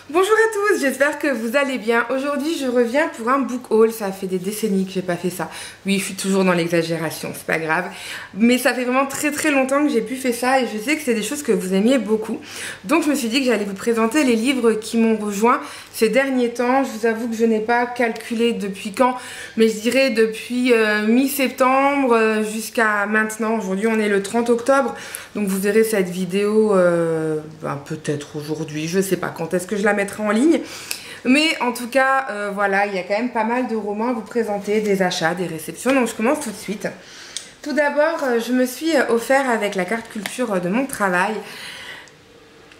Bonjour à tous, j'espère que vous allez bien. Aujourd'hui je reviens pour un book haul. Ça fait des décennies que j'ai pas fait ça. Oui, je suis toujours dans l'exagération, c'est pas grave. Mais ça fait vraiment très longtemps que j'ai pu faire ça. Et je sais que c'est des choses que vous aimiez beaucoup. Donc je me suis dit que j'allais vous présenter les livres qui m'ont rejoint ces derniers temps. Je vous avoue que je n'ai pas calculé depuis quand, mais je dirais depuis mi-septembre jusqu'à maintenant. Aujourd'hui on est le 30 octobre. Donc vous verrez cette vidéo peut-être aujourd'hui, je sais pas quand est-ce que je la mettrai en ligne. Mais en tout cas, voilà, il y a quand même pas mal de romans à vous présenter, des achats, des réceptions. Donc je commence tout de suite. Tout d'abord, je me suis offert avec la carte culture de mon travail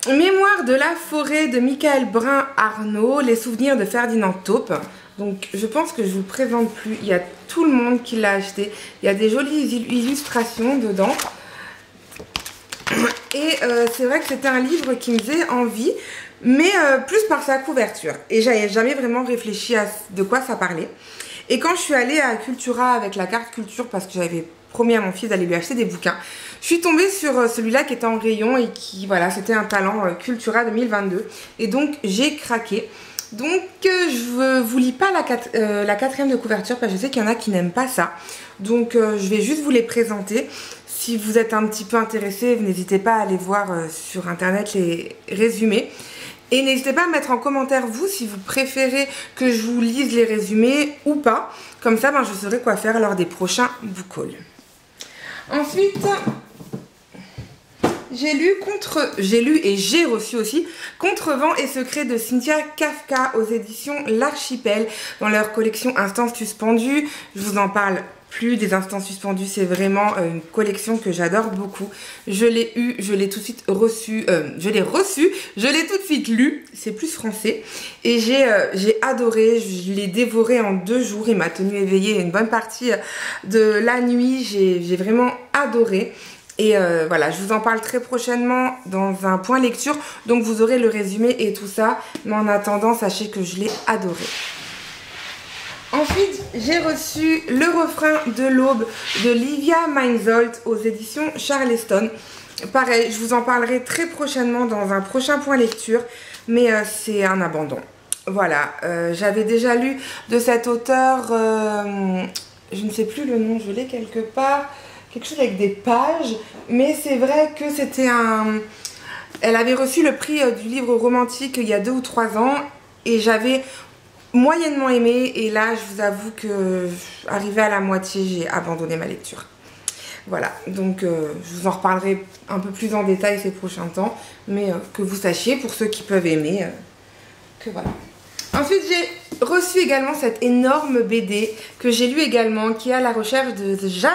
Mémoire de la forêt de Michael Brun-Arnaud, les souvenirs de Ferdinand Taupe. Donc je pense que je vous le présente plus, il y a tout le monde qui l'a acheté. Il y a des jolies illustrations dedans. Et c'est vrai que c'était un livre qui me faisait envie, mais plus par sa couverture. Et j'avais jamais vraiment réfléchi à de quoi ça parlait. Et quand je suis allée à Cultura avec la carte culture, parce que j'avais promis à mon fils d'aller lui acheter des bouquins, je suis tombée sur celui-là qui était en rayon et qui, voilà, c'était un talent Cultura 2022. Et donc j'ai craqué. Donc je vous lis pas la quatrième de couverture parce que je sais qu'il y en a qui n'aiment pas ça. Donc je vais juste vous les présenter. Si vous êtes un petit peu intéressé, n'hésitez pas à aller voir sur internet les résumés. Et n'hésitez pas à mettre en commentaire vous si vous préférez que je vous lise les résumés ou pas. Comme ça, je saurai quoi faire lors des prochains book hauls. Ensuite, j'ai lu et j'ai reçu aussi Contrevent et secrets de Cynthia Kafka aux éditions L'Archipel dans leur collection Instants suspendus. Je vous en parle plus des Instants suspendus, c'est vraiment une collection que j'adore beaucoup. Je l'ai eu, je l'ai tout de suite reçu, je l'ai tout de suite lu, c'est plus français. Et j'ai adoré, je l'ai dévoré en 2 jours, il m'a tenu éveillée une bonne partie de la nuit, j'ai vraiment adoré. Et voilà, je vous en parle très prochainement dans un point lecture, donc vous aurez le résumé et tout ça. Mais en attendant, sachez que je l'ai adoré. Ensuite, j'ai reçu Le refrain de l'aube de Livia Meinzold aux éditions Charleston. Pareil, je vous en parlerai très prochainement dans un prochain point lecture, mais c'est un abandon. Voilà, j'avais déjà lu de cet auteur, je ne sais plus le nom, je l'ai quelque part, quelque chose avec des pages, mais c'est vrai que c'était un... Elle avait reçu le prix du livre romantique il y a 2 ou 3 ans, et j'avais moyennement aimé, et là je vous avoue que arrivé à la moitié j'ai abandonné ma lecture. Voilà, donc je vous en reparlerai un peu plus en détail ces prochains temps, mais que vous sachiez pour ceux qui peuvent aimer que voilà. Ensuite j'ai reçu également cette énorme BD que j'ai lu également, qui est À la recherche de Jeanne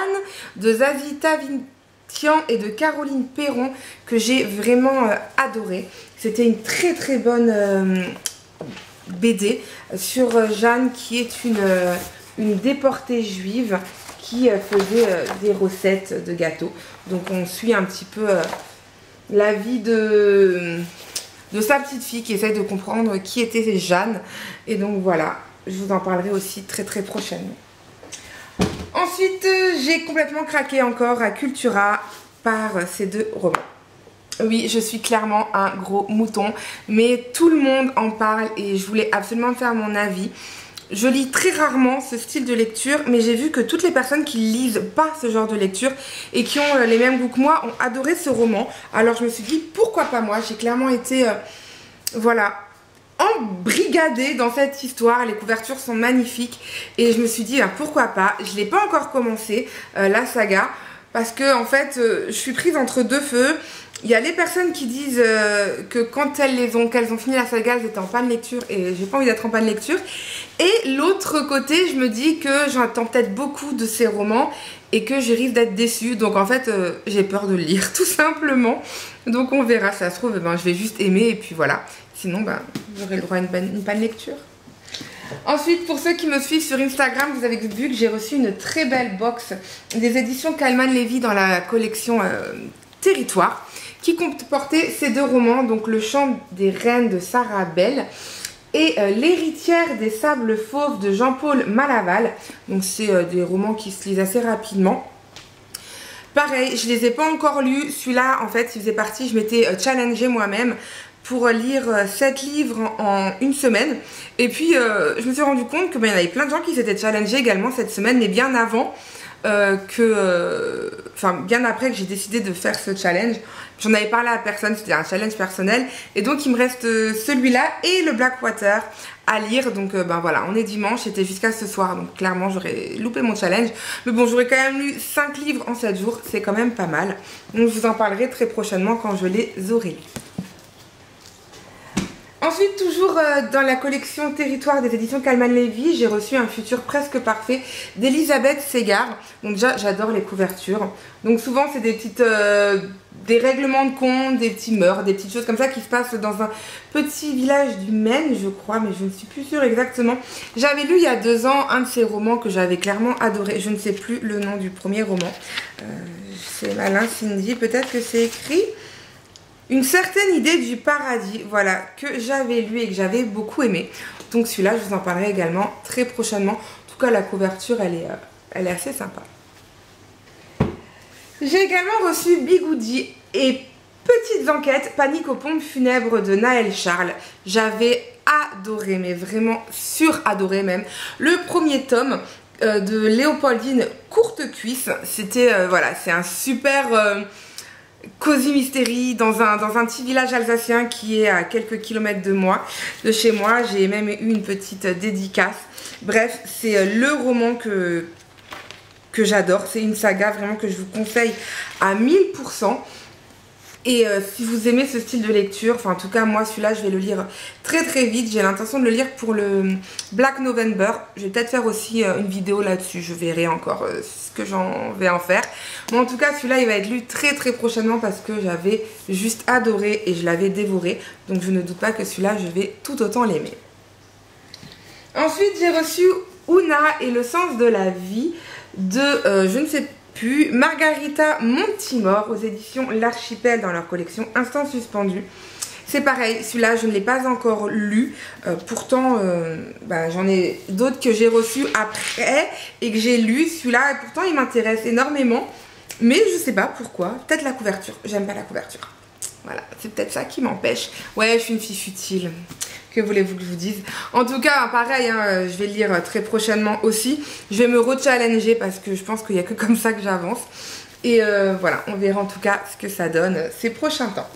de Zazie Tavitian et de Caroline Perron, que j'ai vraiment adoré. C'était une très bonne BD sur Jeanne, qui est une déportée juive qui faisait des recettes de gâteaux. Donc on suit un petit peu la vie de sa petite fille qui essaye de comprendre qui était Jeanne. Et donc voilà, je vous en parlerai aussi très prochainement. Ensuite, j'ai complètement craqué encore à Cultura par ces 2 romans. Oui, je suis clairement un gros mouton, mais tout le monde en parle et je voulais absolument faire mon avis. Je lis très rarement ce style de lecture, mais j'ai vu que toutes les personnes qui lisent pas ce genre de lecture et qui ont les mêmes goûts que moi ont adoré ce roman. Alors je me suis dit, pourquoi pas moi? J'ai clairement été, voilà, embrigadée dans cette histoire. Les couvertures sont magnifiques et je me suis dit, pourquoi pas? Je l'ai pas encore commencé, la saga, parce que en fait, je suis prise entre 2 feux. Il y a les personnes qui disent que quand qu'elles ont fini la saga, elles étaient en panne lecture, et j'ai pas envie d'être en panne lecture. Et l'autre côté, je me dis que j'entends peut-être beaucoup de ces romans et que je risque d'être déçue. Donc en fait, j'ai peur de le lire tout simplement. Donc on verra, ça se trouve, je vais juste aimer et puis voilà. Sinon, j'aurai le droit à une panne lecture. Ensuite, pour ceux qui me suivent sur Instagram, vous avez vu que j'ai reçu une très belle box des éditions Kalman Levy dans la collection Territoire, qui comportait ces 2 romans, donc Le chant des reines de Sarah Bell et L'héritière des sables fauves de Jean-Paul Malaval. Donc c'est des romans qui se lisent assez rapidement. Pareil, je les ai pas encore lus. Celui-là, en fait, il faisait partie, je m'étais challengée moi-même pour lire 7 livres en une semaine. Et puis je me suis rendu compte que il y en avait plein de gens qui s'étaient challengés également cette semaine, mais bien avant bien après que j'ai décidé de faire ce challenge. J'en avais parlé à personne, c'était un challenge personnel. Et donc il me reste celui-là et le Blackwater à lire. Donc voilà, on est dimanche, c'était jusqu'à ce soir. Donc clairement j'aurais loupé mon challenge. Mais bon, j'aurais quand même lu 5 livres en 7 jours, c'est quand même pas mal. Donc je vous en parlerai très prochainement quand je les aurai lus. Ensuite, toujours dans la collection Territoire des éditions Calman Levy, j'ai reçu Un futur presque parfait d'Elisabeth Ségard. Donc déjà, j'adore les couvertures. Donc souvent, c'est des petites... des règlements de compte, des petits meurtres, des petites choses comme ça qui se passent dans un petit village du Maine, je crois, mais je ne suis plus sûre exactement. J'avais lu il y a 2 ans un de ces romans que j'avais clairement adoré. Je ne sais plus le nom du premier roman. C'est malin, Cindy, peut-être que c'est écrit... Une certaine idée du paradis, voilà, que j'avais lu et que j'avais beaucoup aimé. Donc celui-là, je vous en parlerai également très prochainement. En tout cas, la couverture, elle est assez sympa. J'ai également reçu Bigoudi et Petites enquêtes, panique aux pompes funèbres de Naël Charles. J'avais adoré, mais vraiment suradoré même, le premier tome de Léopoldine Courtecuisse. C'était, voilà, c'est un super... cosy mystery dans un petit village alsacien qui est à quelques kilomètres de chez moi. J'ai même eu une petite dédicace. Bref, c'est le roman que j'adore. C'est une saga vraiment que je vous conseille à 1000%. Et si vous aimez ce style de lecture, enfin en tout cas moi celui-là je vais le lire très très vite. J'ai l'intention de le lire pour le Black November. Je vais peut-être faire aussi une vidéo là-dessus, je verrai encore ce que j'en vais en faire. Mais en tout cas celui-là il va être lu très très prochainement parce que j'avais juste adoré et je l'avais dévoré. Donc je ne doute pas que celui-là je vais tout autant l'aimer. Ensuite j'ai reçu Una et le sens de la vie de je ne sais plus, Margarita Montimore aux éditions L'Archipel dans leur collection Instant Suspendu. C'est pareil, celui-là je ne l'ai pas encore lu, pourtant j'en ai d'autres que j'ai reçus après et que j'ai lu. Celui-là, pourtant il m'intéresse énormément, mais je sais pas pourquoi, peut-être la couverture, j'aime pas la couverture. Voilà, c'est peut-être ça qui m'empêche. Ouais, je suis une fille futile. Que voulez-vous que je vous dise? En tout cas, pareil, hein, je vais le lire très prochainement aussi. Je vais me re-challenger parce que je pense qu'il n'y a que comme ça que j'avance. Et voilà, on verra en tout cas ce que ça donne ces prochains temps.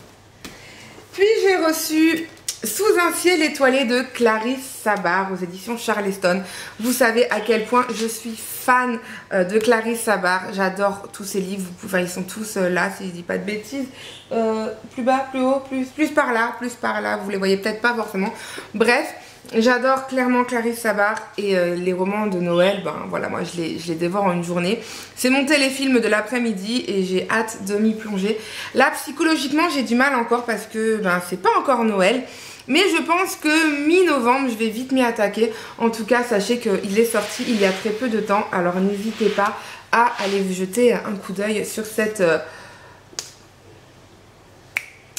Puis j'ai reçu Sous un ciel étoilé de Clarisse Sabart aux éditions Charleston. Vous savez à quel point je suis fan de Clarisse Sabart. J'adore tous ses livres. Enfin, ils sont tous là, si je dis pas de bêtises. Plus bas, plus haut, plus par là, plus par là. Vous les voyez peut-être pas forcément. Bref, j'adore clairement Clarisse Sabart et les romans de Noël. Ben voilà, moi je les dévore en une journée. C'est mon téléfilm de l'après-midi et j'ai hâte de m'y plonger. Là, psychologiquement, j'ai du mal encore parce que c'est pas encore Noël. Mais je pense que mi-novembre, je vais vite m'y attaquer. En tout cas, sachez qu'il est sorti il y a très peu de temps. Alors n'hésitez pas à aller vous jeter un coup d'œil sur cette...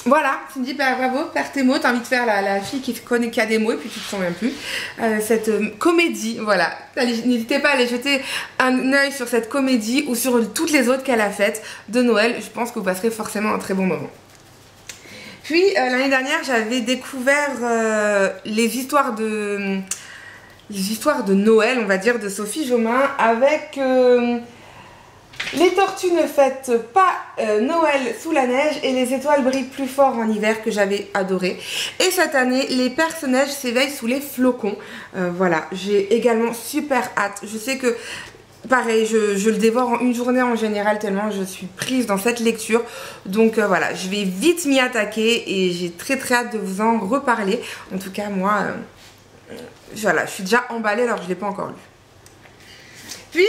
Voilà, tu me dis bravo, perds tes mots, t'as envie de faire la fille qui connaît qu'il y a des mots et puis tu te souviens plus. Cette comédie, voilà. N'hésitez pas à aller jeter un œil sur cette comédie ou sur toutes les autres qu'elle a faites de Noël. Je pense que vous passerez forcément un très bon moment. Puis l'année dernière, j'avais découvert les histoires de Noël, on va dire, de Sophie Jomain avec Les tortues ne fêtent pas Noël sous la neige et les étoiles brillent plus fort en hiver, que j'avais adoré. Et cette année, les personnages s'éveillent sous les flocons. Voilà, j'ai également super hâte. Je sais que pareil, je le dévore en une journée en général tellement je suis prise dans cette lecture. Donc voilà, je vais vite m'y attaquer et j'ai très hâte de vous en reparler. En tout cas, moi, voilà, je suis déjà emballée alors que je ne l'ai pas encore lu. Puis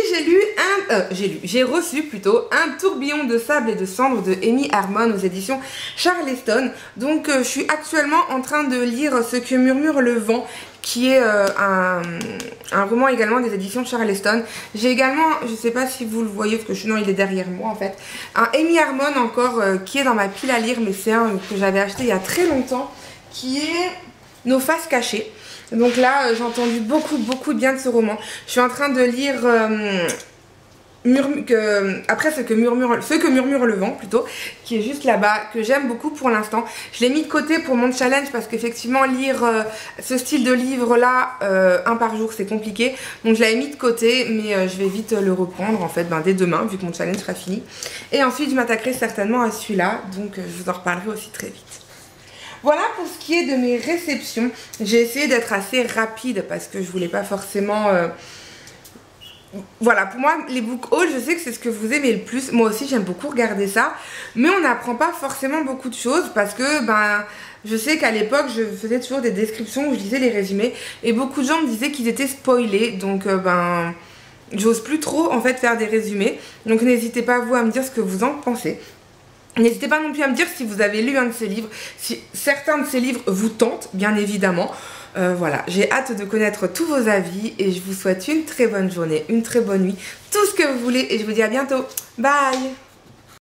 j'ai reçu plutôt Un tourbillon de sable et de cendres de Amy Harmon aux éditions Charleston. Donc je suis actuellement en train de lire Ce que murmure le vent, qui est un roman également des éditions Charleston. J'ai également, je sais pas si vous le voyez parce que sinon il est derrière moi en fait, un Amy Harmon encore qui est dans ma pile à lire, mais c'est un que j'avais acheté il y a très longtemps, qui est Nos faces cachées. Donc là, j'ai entendu beaucoup de bien de ce roman. Je suis en train de lire après ce que murmure le vent plutôt, qui est juste là-bas, que j'aime beaucoup pour l'instant. Je l'ai mis de côté pour mon challenge parce qu'effectivement lire ce style de livre là un par jour c'est compliqué, donc je l'avais mis de côté, mais je vais vite le reprendre en fait dès demain vu que mon challenge sera fini. Et ensuite je m'attaquerai certainement à celui-là, donc je vous en reparlerai aussi très vite. Voilà pour ce qui est de mes réceptions. J'ai essayé d'être assez rapide parce que je voulais pas forcément... Voilà, pour moi, les book hauls, je sais que c'est ce que vous aimez le plus. Moi aussi, j'aime beaucoup regarder ça. Mais on n'apprend pas forcément beaucoup de choses parce que, je sais qu'à l'époque, je faisais toujours des descriptions où je lisais les résumés. Et beaucoup de gens me disaient qu'ils étaient spoilés. Donc, j'ose plus trop, en fait, faire des résumés. Donc, n'hésitez pas, vous, à me dire ce que vous en pensez. N'hésitez pas non plus à me dire si vous avez lu un de ces livres, si certains de ces livres vous tentent, bien évidemment. Voilà, j'ai hâte de connaître tous vos avis et je vous souhaite une très bonne journée, une très bonne nuit, tout ce que vous voulez et je vous dis à bientôt. Bye!